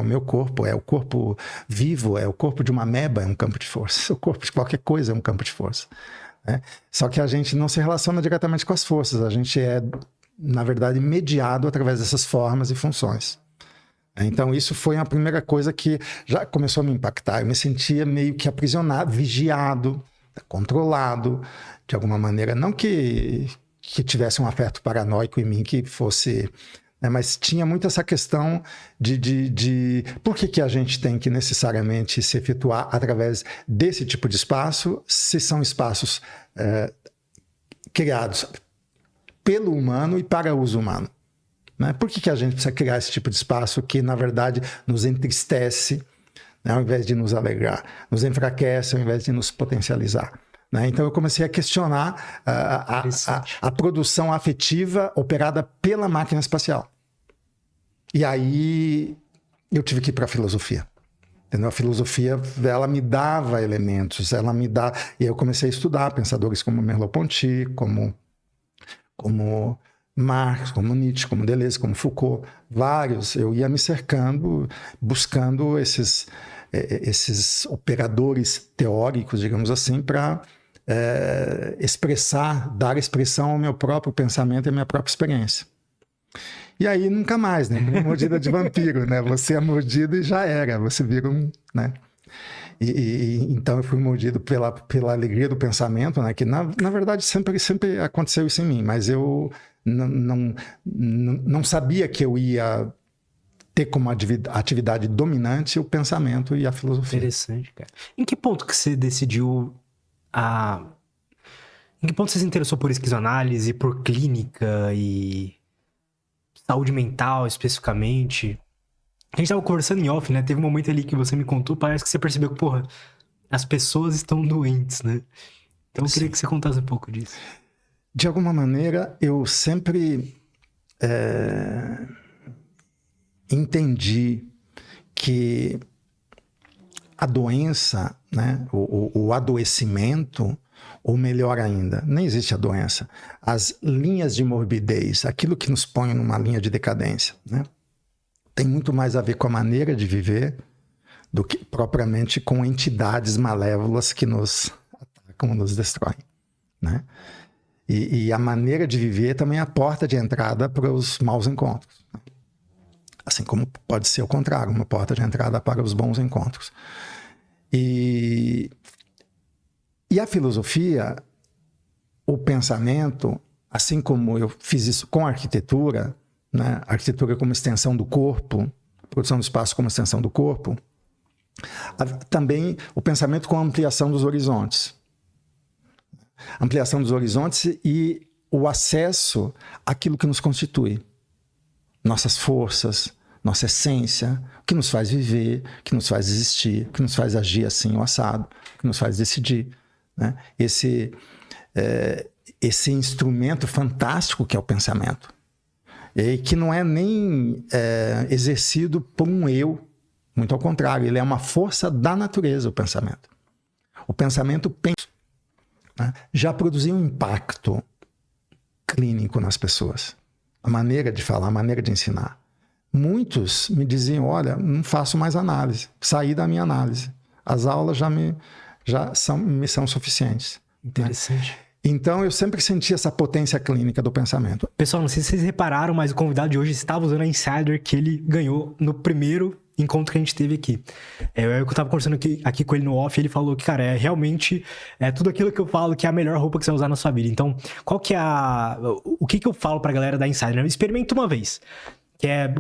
o meu corpo, é o corpo vivo, é o corpo de uma ameba, é um campo de força. O corpo de qualquer coisa é um campo de força. Né? Só que a gente não se relaciona diretamente com as forças, a gente é, na verdade, mediado através dessas formas e funções. Então isso foi a primeira coisa que já começou a me impactar. Eu me sentia meio que aprisionado, vigiado, controlado, de alguma maneira. Não que tivesse um afeto paranoico em mim que fosse... Né, mas tinha muito essa questão de por que a gente tem que necessariamente se efetuar através desse tipo de espaço, se são espaços criados pelo humano e para uso humano. Né? Por que a gente precisa criar esse tipo de espaço que, na verdade, nos entristece, né, ao invés de nos alegrar, nos enfraquece ao invés de nos potencializar? Né? Então eu comecei a questionar a produção afetiva operada pela máquina espacial. E aí eu tive que ir para a filosofia. Entendeu? A filosofia, ela me dava elementos, ela me dá... E aí eu comecei a estudar pensadores como Merleau-Ponty, como Marx, como Nietzsche, como Deleuze, como Foucault, vários. Eu ia me cercando, buscando esses operadores teóricos, digamos assim, para dar expressão ao meu próprio pensamento e à minha própria experiência. E aí nunca mais, né? Mordida de vampiro, né? Você é mordido e já era, você vira um... Né? Então eu fui mordido pela alegria do pensamento, né? Que na verdade sempre aconteceu isso em mim, mas eu não sabia que eu ia ter como atividade dominante o pensamento e a filosofia. Interessante, cara. Em que ponto que você decidiu Em que ponto você se interessou por esquizoanálise, por clínica e saúde mental especificamente? A gente tava conversando em off, né? Teve um momento ali que você me contou, parece que você percebeu que, porra, as pessoas estão doentes, né? Então eu queria que você contasse um pouco disso. De alguma maneira, eu sempre entendi que a doença, né, o adoecimento, ou melhor ainda, nem existe a doença, as linhas de morbidez, aquilo que nos põe numa linha de decadência, né, tem muito mais a ver com a maneira de viver do que propriamente com entidades malévolas que nos atacam, nos destroem, né? E a maneira de viver também é a porta de entrada para os maus encontros. Assim como pode ser o contrário, uma porta de entrada para os bons encontros. E a filosofia, o pensamento, assim como eu fiz isso com a arquitetura, né? A arquitetura como extensão do corpo, a produção do espaço como extensão do corpo, também o pensamento com a ampliação dos horizontes. Ampliação dos horizontes e o acesso àquilo que nos constitui. Nossas forças, nossa essência, o que nos faz viver, o que nos faz existir, o que nos faz agir assim ou assado, o que nos faz decidir. Né? Esse instrumento fantástico que é o pensamento. E que não é nem exercido por um eu, muito ao contrário, ele é uma força da natureza, o pensamento. O pensamento pensa. Né? Já produziu um impacto clínico nas pessoas. A maneira de falar, a maneira de ensinar. Muitos me diziam, olha, não faço mais análise, saí da minha análise. As aulas já são suficientes. Interessante. Né? Então, eu sempre senti essa potência clínica do pensamento. Pessoal, não sei se vocês repararam, mas o convidado de hoje estava usando a Insider que ele ganhou no primeiro encontro que a gente teve aqui. Eu tava conversando aqui com ele no off, ele falou que, cara, realmente tudo aquilo que eu falo que é a melhor roupa que você vai usar na sua vida. Então, qual que é o que eu falo pra galera da Insider? Experimenta uma vez.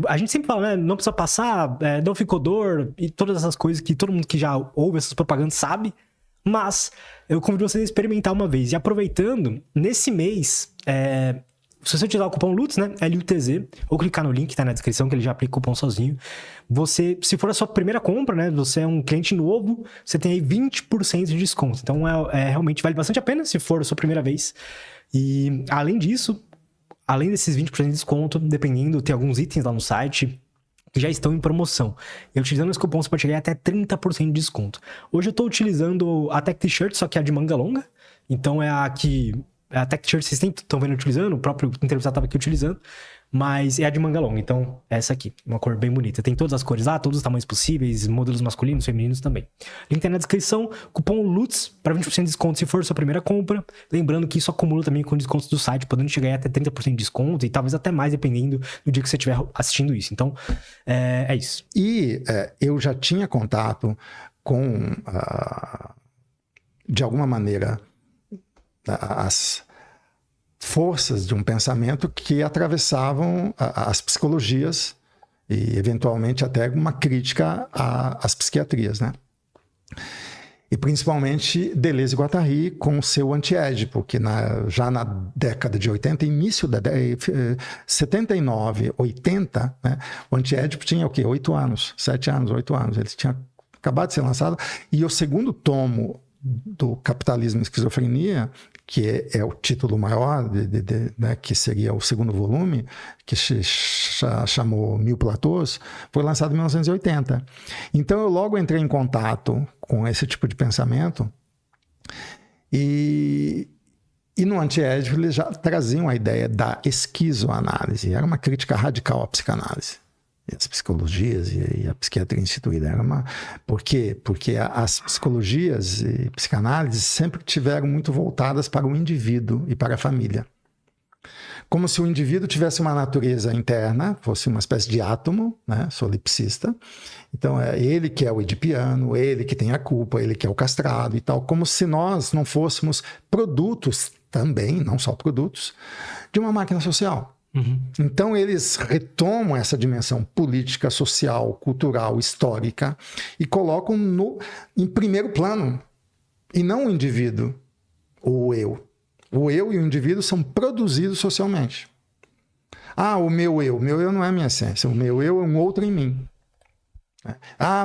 A gente sempre fala, né? Não precisa passar, não ficou dor e todas essas coisas que todo mundo que já ouve essas propagandas sabe. Mas eu convido vocês a experimentar uma vez. E aproveitando, nesse mês, se você utilizar o cupom LUTZ, né? LUTZ, ou clicar no link que tá na descrição, que ele já aplica o cupom sozinho. Você, se for a sua primeira compra, né? Você é um cliente novo, você tem aí 20% de desconto. Então, realmente vale bastante a pena se for a sua primeira vez. E, além disso, além desses 20% de desconto, dependendo, tem alguns itens lá no site que já estão em promoção. E utilizando esse cupom, você pode chegar até 30% de desconto. Hoje eu tô utilizando a Tech T-shirt, só que a de manga longa. Então, a Tech T-shirt vocês estão vendo utilizando, o próprio entrevistado estava aqui utilizando. mas é a de manga longa, então essa aqui, uma cor bem bonita. Tem todas as cores lá, todos os tamanhos possíveis, modelos masculinos, femininos também. Link tá na descrição, cupom LUTS para 20% de desconto se for sua primeira compra. Lembrando que isso acumula também com descontos do site, podendo chegar aí até 30% de desconto e talvez até mais, dependendo do dia que você estiver assistindo isso. Então, é isso. E eu já tinha contato com, de alguma maneira, as forças de um pensamento que atravessavam as psicologias e, eventualmente, até uma crítica às psiquiatrias, né? E, principalmente, Deleuze e Guattari com o seu antiédipo, que já na década de 80, início da 79, 80, né? O antiédipo tinha o quê? 8 anos, 7 anos, 8 anos. Ele tinha acabado de ser lançado. E o segundo tomo do Capitalismo e Esquizofrenia, que é o título maior, né, que seria o segundo volume, que se chamou Mil Platôs, foi lançado em 1980. Então eu logo entrei em contato com esse tipo de pensamento e no antiédipo eles já traziam a ideia da esquizoanálise. Era uma crítica radical à psicanálise. E as psicologias e a psiquiatria instituída. Por quê? Porque as psicologias e psicanálise sempre tiveram muito voltadas para o indivíduo e para a família. Como se o indivíduo tivesse uma natureza interna, fosse uma espécie de átomo, né, solipsista. Então, é ele que é o edipiano, ele que tem a culpa, ele que é o castrado e tal. Como se nós não fôssemos produtos também, não só produtos, de uma máquina social. Uhum. Então eles retomam essa dimensão política, social, cultural, histórica e colocam em primeiro plano, e não o indivíduo ou o eu. O eu e o indivíduo são produzidos socialmente. O meu eu não é a minha essência, o meu eu é um outro em mim.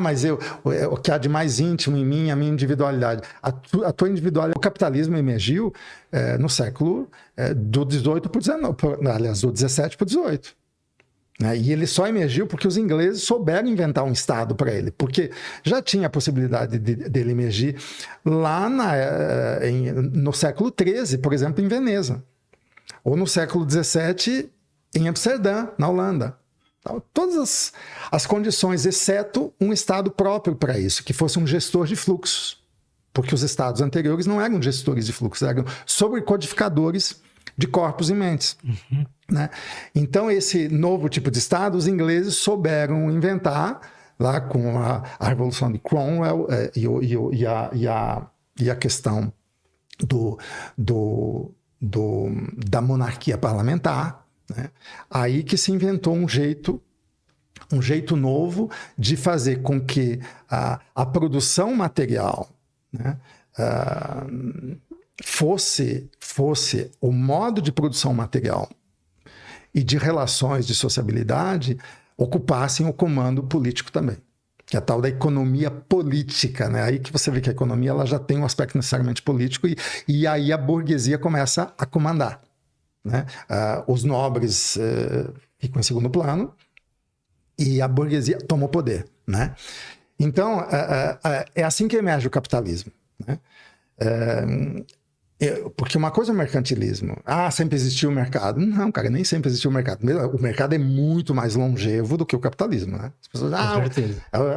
Mas o que há de mais íntimo em mim, a minha individualidade. A tua individualidade. O capitalismo emergiu no século do 18 para o 19, aliás, do 17 para o 18. E ele só emergiu porque os ingleses souberam inventar um Estado para ele, porque já tinha a possibilidade dele emergir lá no século XIII, por exemplo, em Veneza, ou no século XVII em Amsterdã, na Holanda. Todas as condições, exceto um Estado próprio para isso, que fosse um gestor de fluxos. Porque os Estados anteriores não eram gestores de fluxos, eram sobrecodificadores de corpos e mentes. Uhum. Né? Então, esse novo tipo de Estado, os ingleses souberam inventar, lá com a Revolução de Cromwell e a questão da monarquia parlamentar. Né? Aí que se inventou um jeito novo de fazer com que a produção material, né, fosse o modo de produção material e de relações de sociabilidade ocupassem o comando político também, que é a tal da economia política, né? Aí que você vê que a economia ela já tem um aspecto necessariamente político e aí a burguesia começa a comandar. Né? Os nobres ficam em segundo plano e a burguesia toma o poder. Né? Então, é assim que emerge o capitalismo. Né? Porque uma coisa é o mercantilismo. Sempre existiu o mercado. Não, cara, nem sempre existiu o mercado. O mercado é muito mais longevo do que o capitalismo. Né?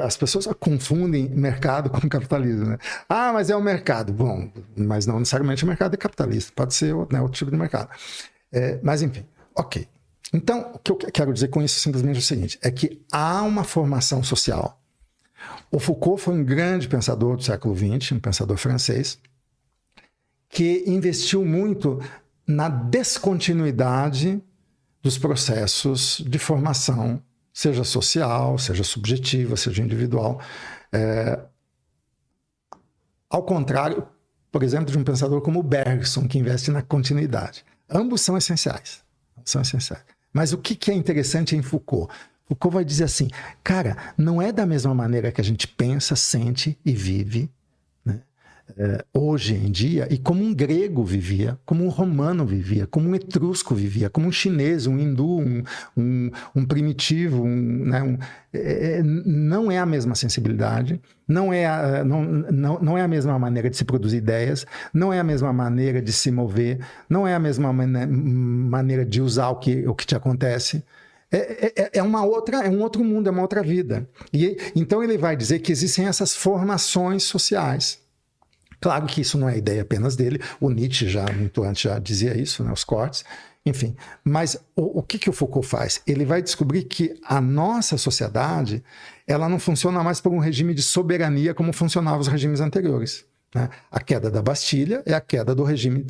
As pessoas confundem mercado com capitalismo. Né? Mas é o mercado. Bom, mas não necessariamente o mercado é capitalista. Pode ser outro tipo de mercado. Mas, enfim, ok. Então, o que eu quero dizer com isso simplesmente é o seguinte, é que há uma formação social. O Foucault foi um grande pensador do século XX, um pensador francês, que investiu muito na descontinuidade dos processos de formação, seja social, seja subjetiva, seja individual. Ao contrário, por exemplo, de um pensador como o Bergson, que investe na continuidade. Ambos são essenciais. Mas o que é interessante em Foucault? Foucault vai dizer assim, cara, não é da mesma maneira que a gente pensa, sente e vive, né? hoje em dia, e como um grego vivia, como um romano vivia, como um etrusco vivia, como um chinês, um hindu, um primitivo, não é a mesma sensibilidade, não é a mesma maneira de se produzir ideias, não é a mesma maneira de se mover, não é a mesma maneira de usar o que te acontece. É um outro mundo, é uma outra vida. E então ele vai dizer que existem essas formações sociais. Claro que isso não é ideia apenas dele, o Nietzsche muito antes já dizia isso, né, os cortes, enfim. Mas o que o Foucault faz? Ele vai descobrir que a nossa sociedade, ela não funciona mais por um regime de soberania como funcionavam os regimes anteriores. Né? A queda da Bastilha é a queda do regime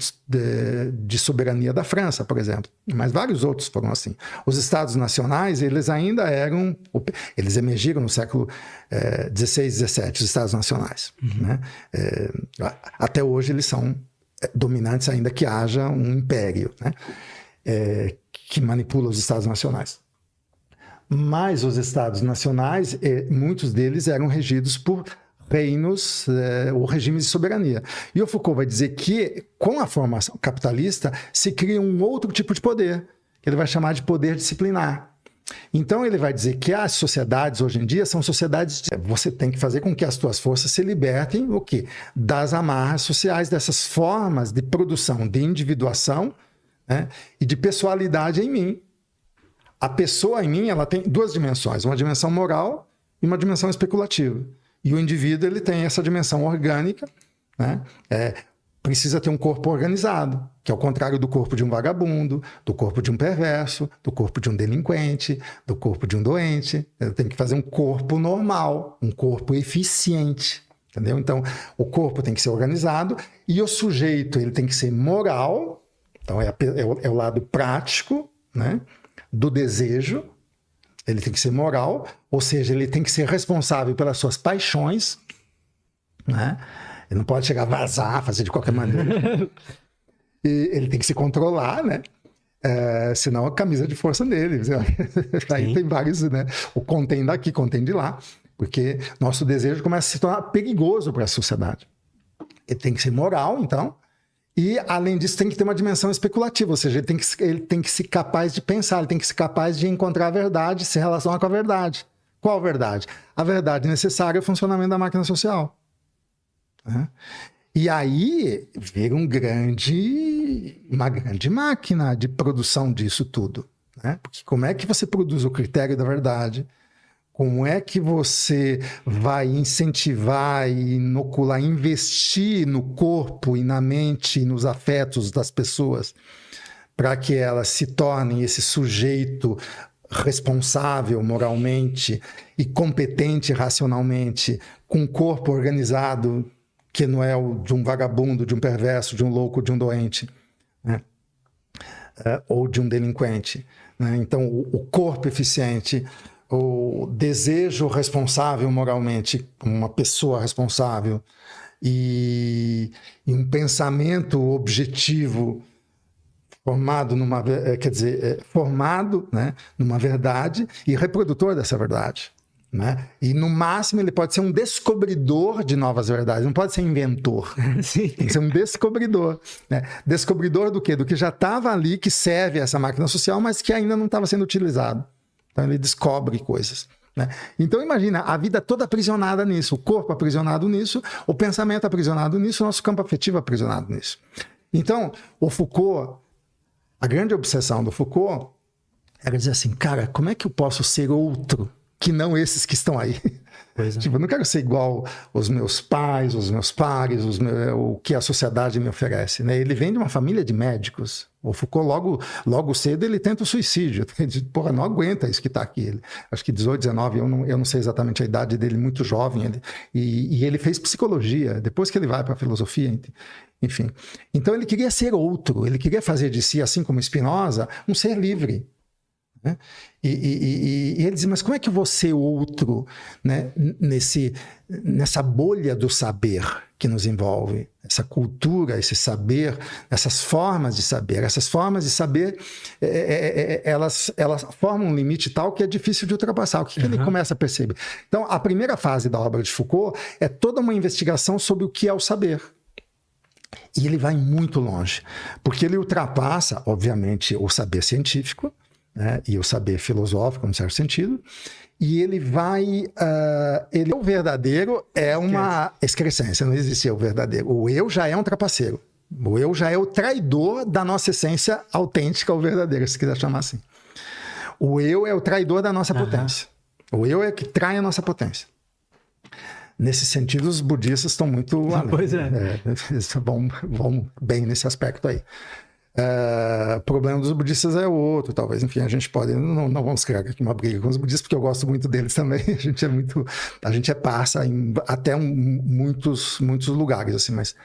de soberania da França, por exemplo. Mas vários outros foram assim. Os Estados Nacionais, eles ainda eram... Eles emergiram no século XVI, XVII, os Estados Nacionais. Né? Até hoje eles são dominantes, ainda que haja um império, né? Que manipula os Estados Nacionais. Mas os Estados Nacionais, muitos deles eram regidos por reinos ou regimes de soberania. E o Foucault vai dizer que, com a formação capitalista, se cria um outro tipo de poder, que ele vai chamar de poder disciplinar. Então, ele vai dizer que as sociedades, hoje em dia, são sociedades... Você tem que fazer com que as suas forças se libertem, o quê? Das amarras sociais, dessas formas de produção, de individuação, né? E de pessoalidade em mim. A pessoa em mim, ela tem duas dimensões, uma dimensão moral e uma dimensão especulativa. E o indivíduo, ele tem essa dimensão orgânica, né? Precisa ter um corpo organizado, que é o contrário do corpo de um vagabundo, do corpo de um perverso, do corpo de um delinquente, do corpo de um doente. Tem que fazer um corpo normal, um corpo eficiente, entendeu? Então, o corpo tem que ser organizado e o sujeito, ele tem que ser moral, então é o lado prático, né? Do desejo. Ele tem que ser moral, ou seja, ele tem que ser responsável pelas suas paixões, né? Ele não pode chegar a vazar, fazer de qualquer maneira. E ele tem que se controlar, né? Senão a camisa de força dele. Aí tem vários, né? O contém daqui, contém de lá, porque nosso desejo começa a se tornar perigoso para a sociedade. Ele tem que ser moral, então. E, além disso, tem que ter uma dimensão especulativa, ou seja, ele tem que ser capaz de pensar, ele tem que ser capaz de encontrar a verdade, se relacionar com a verdade. Qual verdade? A verdade necessária ao funcionamento da máquina social. Né? E aí vira uma grande máquina de produção disso tudo. Né? Porque como é que você produz o critério da verdade? Como é que você vai incentivar e inocular, investir no corpo e na mente e nos afetos das pessoas para que elas se tornem esse sujeito responsável moralmente e competente racionalmente, com um corpo organizado que não é o de um vagabundo, de um perverso, de um louco, de um doente, né? Ou de um delinquente. Né? Então, o corpo eficiente... o desejo responsável moralmente, uma pessoa responsável, e um pensamento objetivo formado formado, né, numa verdade e reprodutor dessa verdade. Né? E no máximo ele pode ser um descobridor de novas verdades, não pode ser inventor. Sim. Tem que ser um descobridor. Né? Descobridor do quê? Do que já estava ali, que serve a essa máquina social, mas que ainda não estava sendo utilizado. Então ele descobre coisas. Né? Então imagina, a vida toda aprisionada nisso, o corpo aprisionado nisso, o pensamento aprisionado nisso, o nosso campo afetivo aprisionado nisso. Então, o Foucault, a grande obsessão do Foucault era dizer assim, cara, como é que eu posso ser outro que não esses que estão aí? Pois é. Tipo, eu não quero ser igual os meus pais, os meus pares, o que a sociedade me oferece. Né? Ele vem de uma família de médicos. O Foucault, logo cedo, ele tenta o suicídio. Ele diz, porra, não aguenta isso que está aqui. Ele, acho que 18, 19, eu não sei exatamente a idade dele, muito jovem. E ele fez psicologia, depois que ele vai para a filosofia, enfim. Então ele queria ser outro, ele queria fazer de si, assim como Spinoza, um ser livre. Né? E ele diz, mas como é que eu vou ser outro, né? Nessa bolha do saber que nos envolve, essa cultura, esse saber, essas formas de saber. Essas formas de saber, elas formam um limite tal que é difícil de ultrapassar. O que ele começa a perceber? Então, a primeira fase da obra de Foucault é toda uma investigação sobre o que é o saber. E ele vai muito longe, porque ele ultrapassa, obviamente, o saber científico, né, e o saber filosófico, em certo sentido, e ele vai... o verdadeiro é uma excrescência, não existe o verdadeiro. O eu já é um trapaceiro. O eu já é o traidor da nossa essência autêntica ou verdadeira, se quiser chamar assim. O eu é o traidor da nossa potência. O eu é que trai a nossa potência. Nesse sentido, os budistas estão muito além. Pois é. Eles vão bem nesse aspecto aí. O problema dos budistas é outro, talvez. Enfim, a gente pode... Não vamos criar aqui uma briga com os budistas, porque eu gosto muito deles também. A gente é parça em até muitos lugares, assim, mas...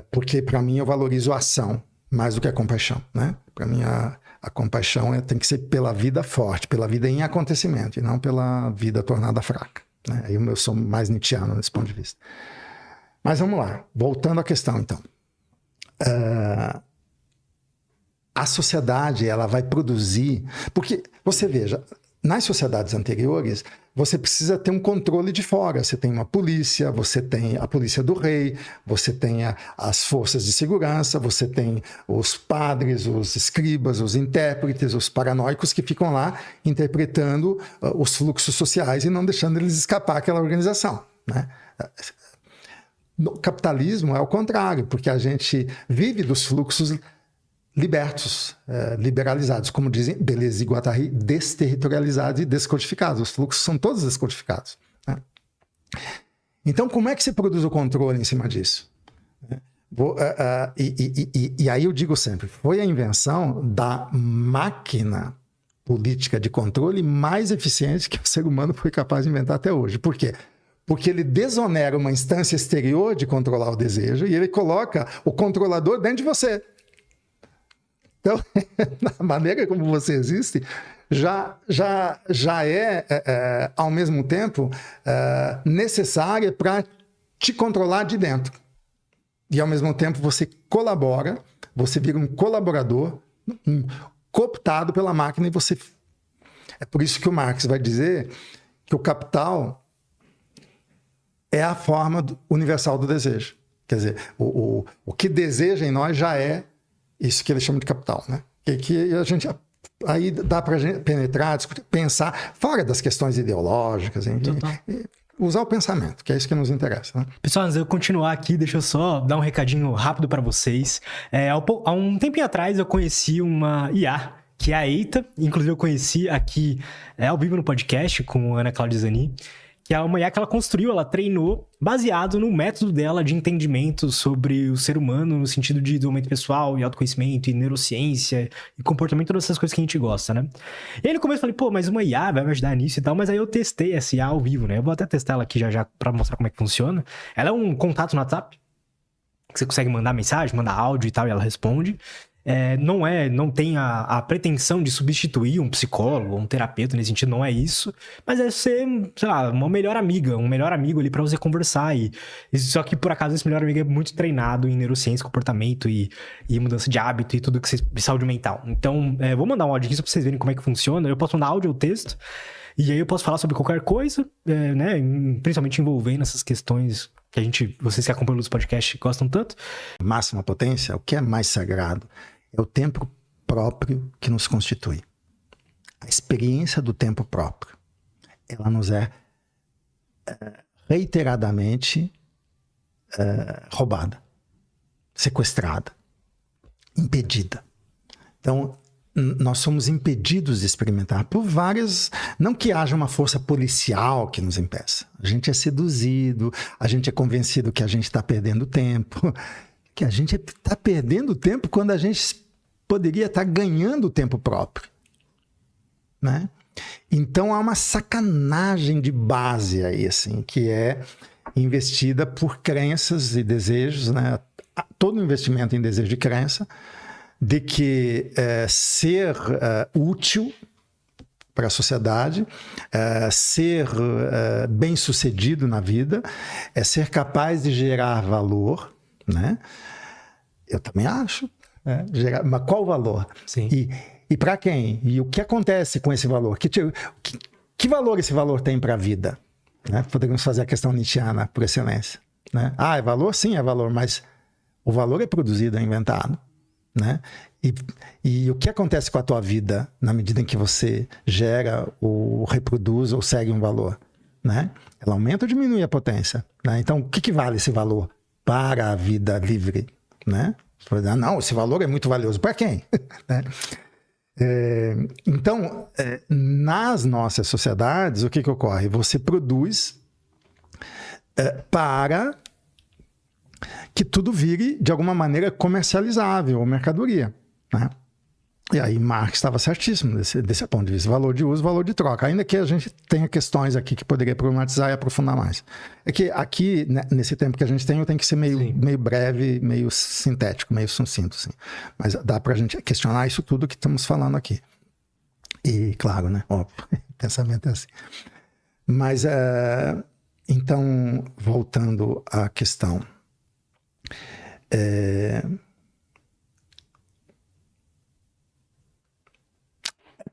porque, para mim, eu valorizo a ação mais do que a compaixão, né? Para mim, a compaixão tem que ser pela vida forte, pela vida em acontecimento, e não pela vida tornada fraca. Né? Eu sou mais nietzschiano nesse ponto de vista. Mas vamos lá, voltando à questão então. A sociedade, ela vai produzir... Porque, você veja, nas sociedades anteriores, você precisa ter um controle de fora. Você tem uma polícia, você tem a polícia do rei, você tem as forças de segurança, você tem os padres, os escribas, os intérpretes, os paranoicos que ficam lá interpretando os fluxos sociais e não deixando eles escapar àquela organização, né? No capitalismo é o contrário, porque a gente vive dos fluxos libertos, liberalizados, como dizem Deleuze e Guattari, desterritorializados e descodificados. Os fluxos são todos descodificados, né? Então, como é que se produz o controle em cima disso? E aí eu digo sempre, foi a invenção da máquina política de controle mais eficiente que o ser humano foi capaz de inventar até hoje. Por quê? Porque ele desonera uma instância exterior de controlar o desejo e ele coloca o controlador dentro de você. Então, a maneira como você existe já é ao mesmo tempo, necessária para te controlar de dentro. E, ao mesmo tempo, você colabora, você vira um colaborador, cooptado pela máquina, e você... É por isso que o Marx vai dizer que o capital é a forma universal do desejo. Quer dizer, o que deseja em nós já é isso que ele chama de capital, né? Que a gente... Aí dá para a gente penetrar, discutir, pensar, fora das questões ideológicas, usar o pensamento, que é isso que nos interessa, né? Pessoal, antes de eu continuar aqui, deixa eu só dar um recadinho rápido para vocês. Há um tempinho atrás eu conheci uma IA, que é a Eita. Inclusive eu conheci aqui ao vivo no podcast com a Ana Cláudia Zani, que é uma IA que ela construiu, ela treinou baseado no método dela de entendimento sobre o ser humano no sentido de desenvolvimento pessoal e autoconhecimento e neurociência e comportamento, todas essas coisas que a gente gosta, né? E aí no começo eu falei, mas uma IA vai me ajudar nisso e tal, mas aí eu testei essa IA ao vivo, né? Eu vou até testar ela aqui já pra mostrar como é que funciona. Ela é um contato no WhatsApp, que você consegue mandar mensagem, mandar áudio e tal, e ela responde. Não tem a pretensão de substituir um psicólogo ou um terapeuta nesse sentido, não é isso, mas é ser, sei lá, uma melhor amiga, um melhor amigo ali pra você conversar, só que por acaso esse melhor amigo é muito treinado em neurociência, comportamento e mudança de hábito e tudo que saúde mental. Então, vou mandar um áudio aqui só pra vocês verem como é que funciona. Eu posso mandar áudio ou texto, e aí eu posso falar sobre qualquer coisa, né, principalmente envolvendo essas questões que vocês que acompanham os podcasts gostam tanto. Máxima potência, o que é mais sagrado? É o tempo próprio que nos constitui. A experiência do tempo próprio, ela nos é reiteradamente roubada, sequestrada, impedida. Então, nós somos impedidos de experimentar por várias... Não que haja uma força policial que nos impeça. A gente é seduzido, a gente é convencido que a gente está perdendo tempo, que a gente está perdendo tempo quando a gente poderia estar ganhando tempo próprio, né? Então há uma sacanagem de base aí, assim, que é investida por crenças e desejos, né? Todo investimento em desejo de crença, de que ser útil para a sociedade, ser bem-sucedido na vida, é ser capaz de gerar valor, né? Eu também acho. Né? Mas qual o valor? Sim. E para quem? E o que acontece com esse valor? Que valor esse valor tem para a vida? Né? Poderíamos fazer a questão nietzschiana por excelência. Né? É valor? Sim, é valor, mas o valor é produzido, é inventado. Né? E o que acontece com a tua vida na medida em que você gera ou reproduz ou segue um valor? Né? Ela aumenta ou diminui a potência? Né? Então, o que vale esse valor para a vida livre? Né? Não, esse valor é muito valioso. Para quem? Né? Então, nas nossas sociedades, o que ocorre? Você produz para que tudo vire, de alguma maneira, comercializável, ou mercadoria. Né? E aí Marx estava certíssimo desse ponto de vista. Valor de uso, valor de troca. Ainda que a gente tenha questões aqui que poderia problematizar e aprofundar mais. É que aqui, né, nesse tempo que a gente tem, eu tenho que ser meio breve, meio sintético, meio sucinto. Assim. Mas dá para a gente questionar isso tudo que estamos falando aqui. E, claro, né? Óbvio, o pensamento é assim. Mas, então, voltando à questão...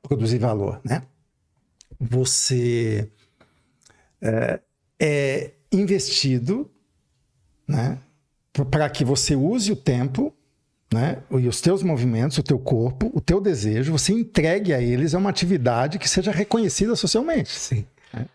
produzir valor, né? Você é investido, né, para que você use o tempo, né, e os teus movimentos, o teu corpo, o teu desejo, você entregue a eles a uma atividade que seja reconhecida socialmente. Sim. Né?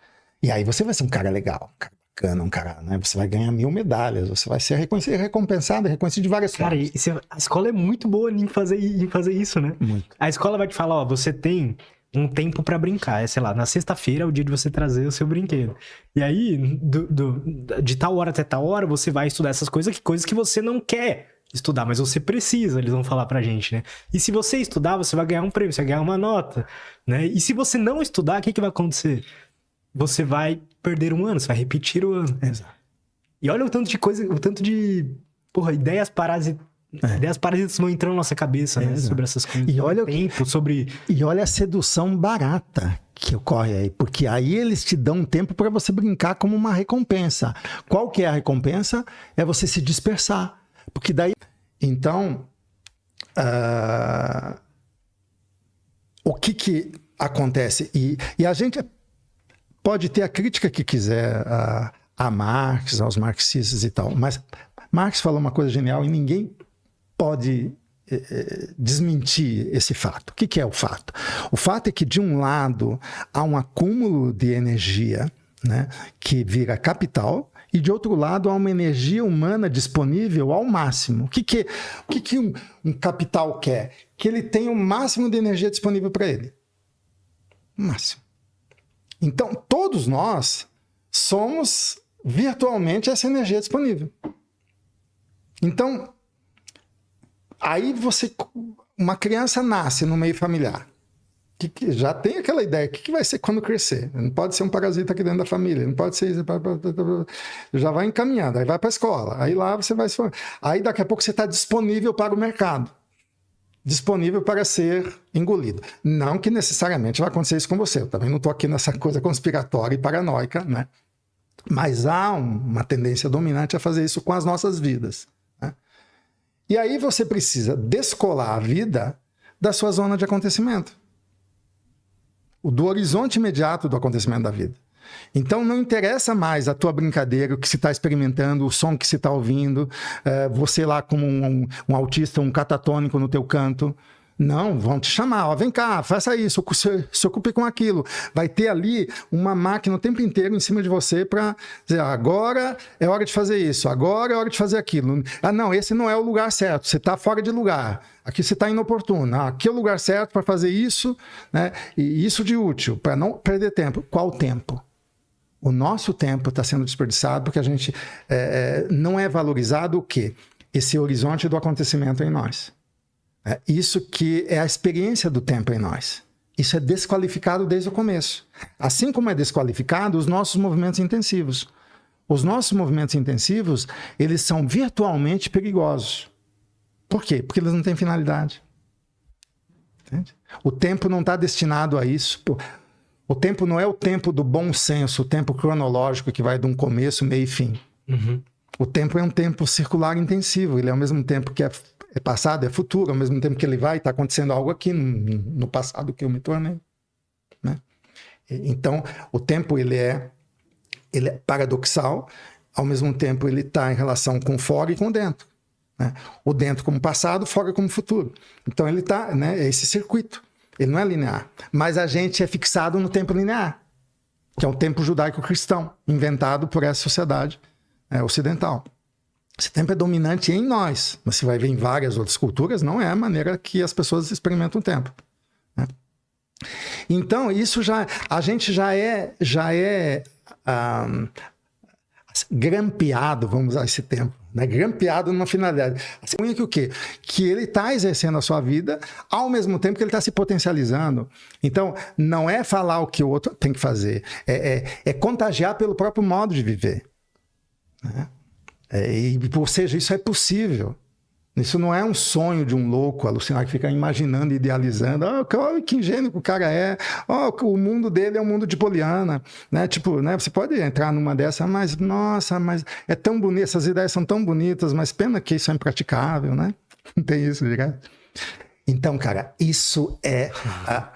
E aí você vai ser um cara legal, um cara bacana, um cara, né? Você vai ganhar 1000 medalhas, você vai ser recompensado de várias formas. Cara, a escola é muito boa em fazer isso, né? Muito. A escola vai te falar, ó, você tem um tempo pra brincar, sei lá, na sexta-feira é o dia de você trazer o seu brinquedo. E aí, de tal hora até tal hora, você vai estudar essas coisas que você não quer estudar, mas você precisa, eles vão falar pra gente, né? E se você estudar, você vai ganhar um prêmio, você vai ganhar uma nota, né? E se você não estudar, o que vai acontecer? Você vai perder um ano, você vai repetir o ano. Exato. E olha o tanto de coisa, o tanto de, ideias parasitas. Ideias parasitas vão entrando na nossa cabeça, né? Sobre essas coisas. E olha E olha a sedução barata que ocorre aí, porque aí eles te dão um tempo para você brincar como uma recompensa. Qual que é a recompensa? É você se dispersar. Porque daí... Então, o que acontece? E a gente pode ter a crítica que quiser a Marx, aos marxistas e tal, mas Marx falou uma coisa genial e ninguém pode desmentir esse fato. O que é o fato? O fato é que, de um lado, há um acúmulo de energia, né, que vira capital, e, de outro lado, há uma energia humana disponível ao máximo. O que um capital quer? Que ele tenha o máximo de energia disponível para ele. O máximo. Então, todos nós somos virtualmente essa energia disponível. Então, aí uma criança nasce no meio familiar, que já tem aquela ideia, o que vai ser quando crescer? Não pode ser um parasita aqui dentro da família, não pode ser isso, já vai encaminhando, aí vai para a escola, aí lá você vai... Aí daqui a pouco você está disponível para o mercado, disponível para ser engolido. Não que necessariamente vai acontecer isso com você, eu também não estou aqui nessa coisa conspiratória e paranoica, né? Mas há uma tendência dominante a fazer isso com as nossas vidas. Né? E aí você precisa descolar a vida da sua zona de acontecimento. Do horizonte imediato do acontecimento da vida. Então não interessa mais a tua brincadeira, o que se está experimentando, o som que se está ouvindo, você lá como um autista, um catatônico no teu canto. Não, vão te chamar, ó, vem cá, faça isso, se ocupe com aquilo. Vai ter ali uma máquina o tempo inteiro em cima de você para dizer, agora é hora de fazer isso, agora é hora de fazer aquilo. Ah, não, esse não é o lugar certo, você está fora de lugar, aqui você está inoportuno, aqui é o lugar certo para fazer isso, né? E isso de útil, para não perder tempo. Qual tempo? O nosso tempo está sendo desperdiçado porque a gente não é valorizado o quê? Esse horizonte do acontecimento em nós. Isso que é a experiência do tempo em nós. Isso é desqualificado desde o começo. Assim como é desqualificado os nossos movimentos intensivos. Os nossos movimentos intensivos, eles são virtualmente perigosos. Por quê? Porque eles não têm finalidade. Entende? O tempo não está destinado a isso. O tempo não é o tempo do bom senso, o tempo cronológico que vai de um começo, meio e fim. Uhum. O tempo é um tempo circular intensivo. Ele é ao mesmo tempo que é passado, é futuro. Ao mesmo tempo que ele vai, está acontecendo algo aqui no passado que eu me tornei. Né? Então, o tempo ele é paradoxal. Ao mesmo tempo, ele está em relação com fora e com dentro. Né? O dentro como passado, fora como futuro. Então, ele está, né, é esse circuito. Ele não é linear. Mas a gente é fixado no tempo linear, que é o tempo judaico-cristão, inventado por essa sociedade ocidental. Esse tempo é dominante em nós. Mas você vai ver em várias outras culturas, não é a maneira que as pessoas experimentam o tempo. Né? Então, isso a gente já é grampeado, vamos usar esse tempo, né? Grampeado numa finalidade. Assim, que o quê? Que ele está exercendo a sua vida ao mesmo tempo que ele está se potencializando. Então, não é falar o que o outro tem que fazer, é contagiar pelo próprio modo de viver. Né? Ou seja, isso é possível. Isso não é um sonho de um louco alucinado que fica imaginando, idealizando. Olha que ingênuo que o cara é. O mundo dele é um mundo de Poliana. Né? Tipo, né? Você pode entrar numa dessa, mas nossa, mas é tão bonito, essas ideias são tão bonitas, mas pena que isso é impraticável, né? Não tem isso direto. Então, cara, isso é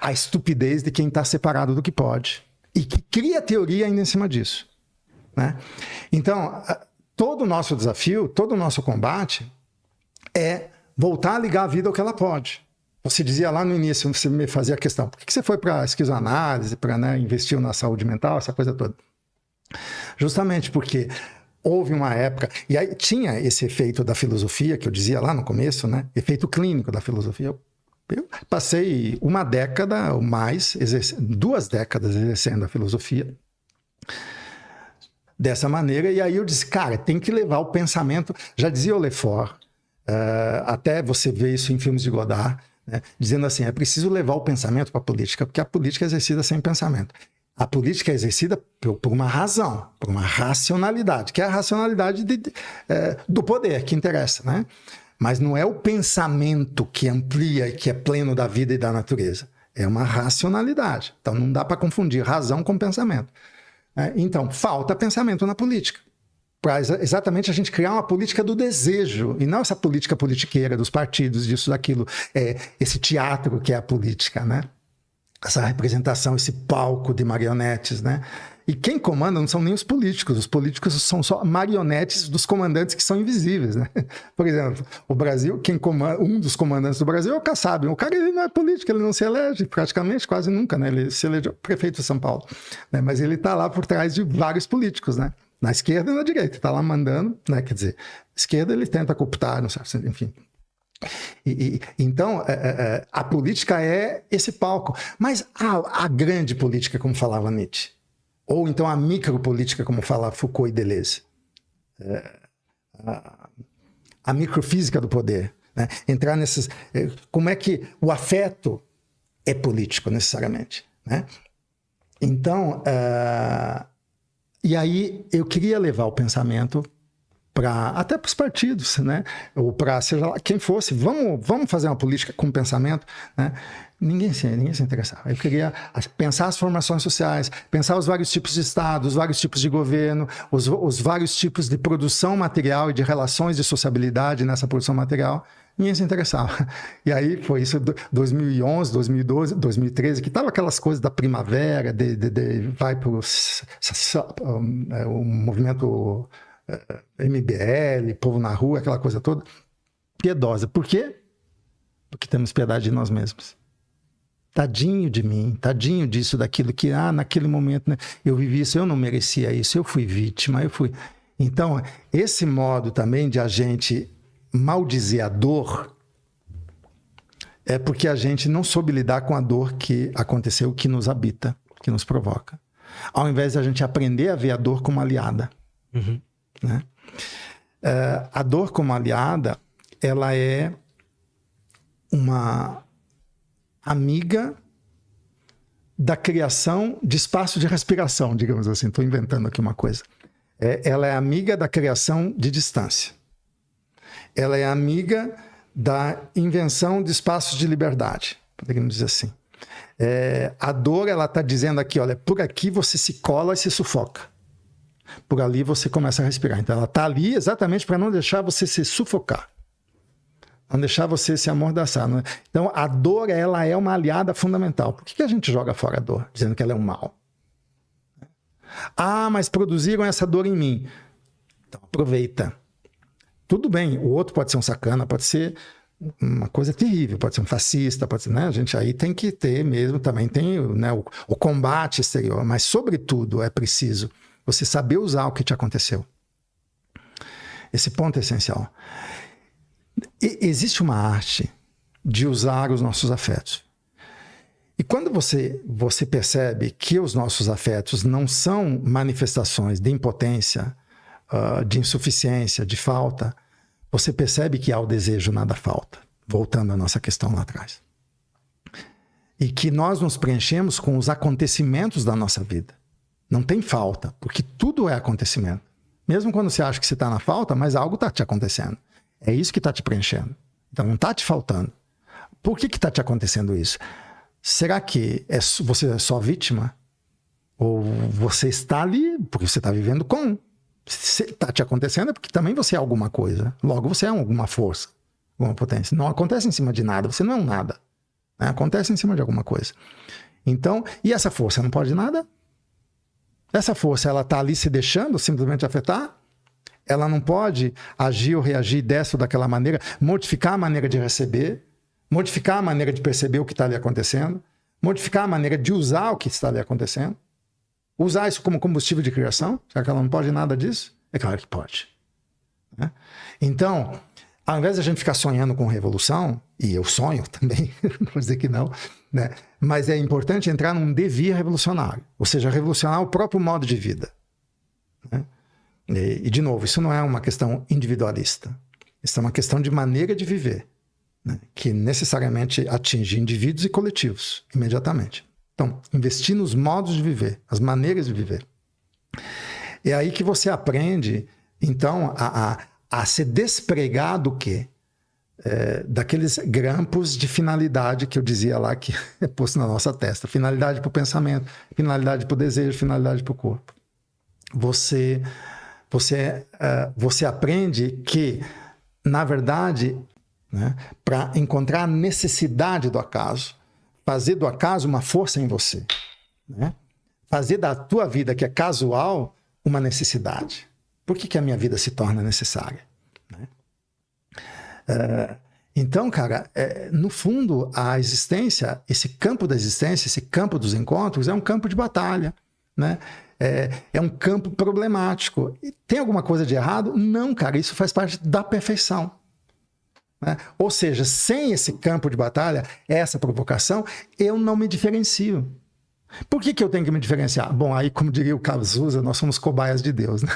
a estupidez de quem está separado do que pode. E que cria teoria ainda em cima disso. Né? Então, todo o nosso desafio, todo o nosso combate é voltar a ligar a vida ao que ela pode. Você dizia lá no início, você me fazia a questão, por que você foi para a esquizoanálise, para, né, investir na saúde mental, essa coisa toda? Justamente porque houve uma época, e aí tinha esse efeito da filosofia, que eu dizia lá no começo, né, efeito clínico da filosofia. Eu passei uma década ou mais, 2 décadas exercendo a filosofia dessa maneira, e aí eu disse, cara, tem que levar o pensamento, já dizia o Lefort, até você vê isso em filmes de Godard, né, dizendo assim, é preciso levar o pensamento para a política, porque a política é exercida sem pensamento. A política é exercida por uma razão, por uma racionalidade, que é a racionalidade do poder que interessa, né? Mas não é o pensamento que amplia e que é pleno da vida e da natureza. É uma racionalidade. Então não dá para confundir razão com pensamento. Então, falta pensamento na política. Para exatamente a gente criar uma política do desejo, e não essa política politiqueira dos partidos, disso, daquilo, esse teatro que é a política, né? Essa representação, esse palco de marionetes, né? E quem comanda não são nem os políticos são só marionetes dos comandantes que são invisíveis, né? Por exemplo, o Brasil, um dos comandantes do Brasil é o Kassab. O cara ele não é político, ele não se elege praticamente, quase nunca, né? Ele se elegeu prefeito de São Paulo, né? Mas ele está lá por trás de vários políticos, né? Na esquerda e na direita, está lá mandando, né? Quer dizer, esquerda ele tenta cooptar, não sei, enfim. Então, a política é esse palco. Mas a grande política, como falava Nietzsche, ou então a micropolítica, como fala Foucault e Deleuze, a microfísica do poder, né? Entrar nesses... Como é que o afeto é político, necessariamente, né? Então... E aí eu queria levar o pensamento até para os partidos, né? Ou para seja lá quem fosse, vamos fazer uma política com pensamento, né? Ninguém se interessava. Eu queria pensar as formações sociais, pensar os vários tipos de Estado, os vários tipos de governo, os vários tipos de produção material e de relações de sociabilidade nessa produção material. Ninguém se interessava. E aí foi isso, 2011, 2012, 2013, que estava aquelas coisas da primavera, vai para o movimento MBL, povo na rua, aquela coisa toda, piedosa. Por quê? Porque temos piedade de nós mesmos. Tadinho de mim, tadinho disso, daquilo que, naquele momento, né, eu vivi isso, eu não merecia isso, eu fui vítima, eu fui... Então, esse modo também de a gente maldizer a dor é porque a gente não soube lidar com a dor que aconteceu, que nos habita, que nos provoca. Ao invés de a gente aprender a ver a dor como aliada. Uhum. Né? A dor como aliada, ela é uma amiga da criação de espaço de respiração, digamos assim. Estou inventando aqui uma coisa. Ela é amiga da criação de distância. Ela é amiga da invenção de espaços de liberdade, podemos dizer assim. A dor, ela está dizendo aqui, olha, por aqui você se cola e se sufoca. Por ali você começa a respirar. Então ela está ali exatamente para não deixar você se sufocar. Não deixar você se amordaçar. Né? Então a dor, ela é uma aliada fundamental. Por que a gente joga fora a dor? Dizendo que ela é um mal. Ah, mas produziram essa dor em mim. Então aproveita. Tudo bem, o outro pode ser um sacana, pode ser uma coisa terrível, pode ser um fascista, pode ser, né? A gente aí tem que ter mesmo, também tem, né, o combate exterior, mas sobretudo é preciso você saber usar o que te aconteceu. Esse ponto é essencial. Existe uma arte de usar os nossos afetos. E quando você percebe que os nossos afetos não são manifestações de impotência, de insuficiência, de falta, você percebe que ao desejo nada falta. Voltando à nossa questão lá atrás. E que nós nos preenchemos com os acontecimentos da nossa vida. Não tem falta, porque tudo é acontecimento. Mesmo quando você acha que você está na falta, mas algo está te acontecendo. É isso que está te preenchendo. Então não está te faltando. Por que está te acontecendo isso? Será que você é só vítima? Ou você está ali porque você está vivendo com? Se está te acontecendo é porque também você é alguma coisa. Logo você é alguma força, alguma potência. Não acontece em cima de nada, você não é um nada. Né? Acontece em cima de alguma coisa. Então, e essa força não pode nada? Essa força, ela está ali se deixando simplesmente afetar? Ela não pode agir ou reagir dessa ou daquela maneira, modificar a maneira de receber, modificar a maneira de perceber o que está ali acontecendo, modificar a maneira de usar o que está ali acontecendo, usar isso como combustível de criação. Será que ela não pode nada disso? É claro que pode. Né? Então, ao invés de a gente ficar sonhando com revolução, e eu sonho também, não vou dizer que não, né? Mas é importante entrar num devir revolucionário, ou seja, revolucionar o próprio modo de vida. Né? E, de novo, isso não é uma questão individualista. Isso é uma questão de maneira de viver, né? Que necessariamente atinge indivíduos e coletivos, imediatamente. Então, investir nos modos de viver, as maneiras de viver. É aí que você aprende, então, a se despregar do quê? Daqueles grampos de finalidade que eu dizia lá, que é posto na nossa testa. Finalidade para o pensamento, finalidade para o desejo, finalidade para o corpo. Você aprende que, na verdade, né, para encontrar a necessidade do acaso, fazer do acaso uma força em você. Né? Fazer da tua vida, que é casual, uma necessidade. Por que a minha vida se torna necessária? Né? Então, cara, no fundo, a existência, esse campo da existência, esse campo dos encontros, é um campo de batalha. Né? É um campo problemático. E tem alguma coisa de errado? Não, cara, isso faz parte da perfeição. Né? Ou seja, sem esse campo de batalha, essa provocação, eu não me diferencio. Por que eu tenho que me diferenciar? Bom, aí, como diria o Cazuza, nós somos cobaias de Deus. Né?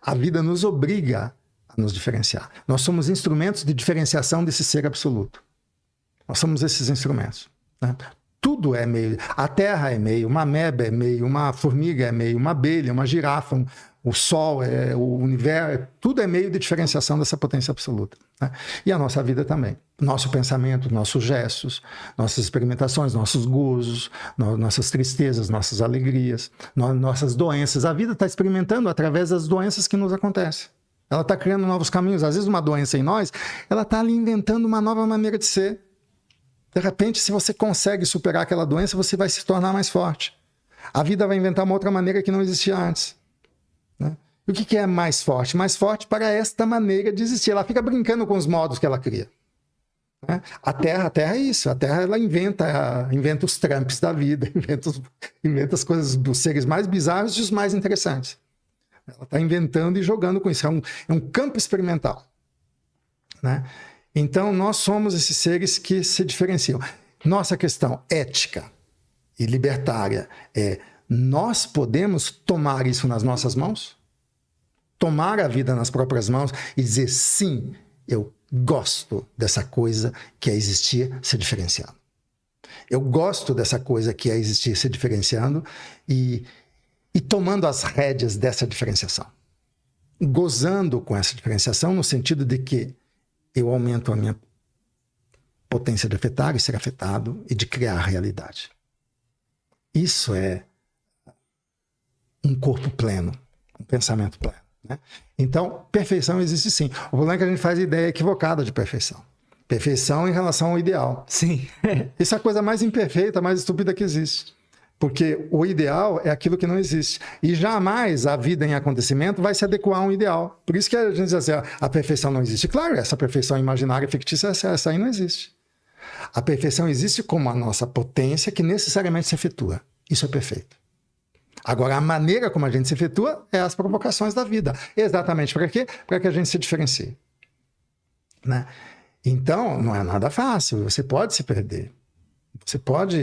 A vida nos obriga a nos diferenciar. Nós somos instrumentos de diferenciação desse ser absoluto. Nós somos esses instrumentos. Né? Tudo é meio. A terra é meio, uma ameba é meio, uma formiga é meio, uma abelha, uma girafa, o sol, o universo, tudo é meio de diferenciação dessa potência absoluta. Né? E a nossa vida também. Nosso pensamento, nossos gestos, nossas experimentações, nossos gozos, nossas tristezas, nossas alegrias, nossas doenças. A vida está experimentando através das doenças que nos acontecem. Ela está criando novos caminhos. Às vezes uma doença em nós, ela está ali inventando uma nova maneira de ser. De repente, se você consegue superar aquela doença, você vai se tornar mais forte. A vida vai inventar uma outra maneira que não existia antes. Né? E o que é mais forte? Mais forte para esta maneira de existir. Ela fica brincando com os modos que ela cria. Né? A Terra é isso. A Terra ela inventa os Trumps da vida, inventa as coisas dos seres mais bizarros e os mais interessantes. Ela está inventando e jogando com isso. É um campo experimental. Né? Então, nós somos esses seres que se diferenciam. Nossa questão ética e libertária é: nós podemos tomar isso nas nossas mãos? Tomar a vida nas próprias mãos e dizer: sim, eu gosto dessa coisa que é existir se diferenciando. Eu gosto dessa coisa que é existir se diferenciando e tomando as rédeas dessa diferenciação. Gozando com essa diferenciação no sentido de que eu aumento a minha potência de afetar e ser afetado e de criar a realidade. Isso é um corpo pleno, um pensamento pleno, né? Então, perfeição existe sim. O problema é que a gente faz ideia equivocada de perfeição. Perfeição em relação ao ideal. Sim. Isso é a coisa mais imperfeita, mais estúpida que existe. Porque o ideal é aquilo que não existe. E jamais a vida em acontecimento vai se adequar a um ideal. Por isso que a gente diz assim, a perfeição não existe. Claro, essa perfeição imaginária, fictícia, essa aí não existe. A perfeição existe como a nossa potência que necessariamente se efetua. Isso é perfeito. Agora, a maneira como a gente se efetua é as provocações da vida. Exatamente para quê? Para que a gente se diferencie. Né? Então, não é nada fácil. Você pode se perder. Você pode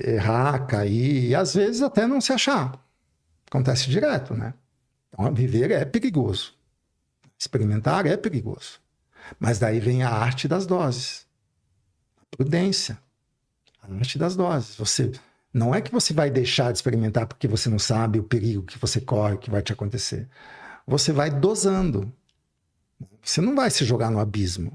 errar, cair e às vezes até não se achar. Acontece direto, né? Então, viver é perigoso. Experimentar é perigoso. Mas daí vem a arte das doses. A prudência. A arte das doses. Não é que você vai deixar de experimentar porque você não sabe o perigo que você corre, que vai te acontecer. Você vai dosando. Você não vai se jogar no abismo.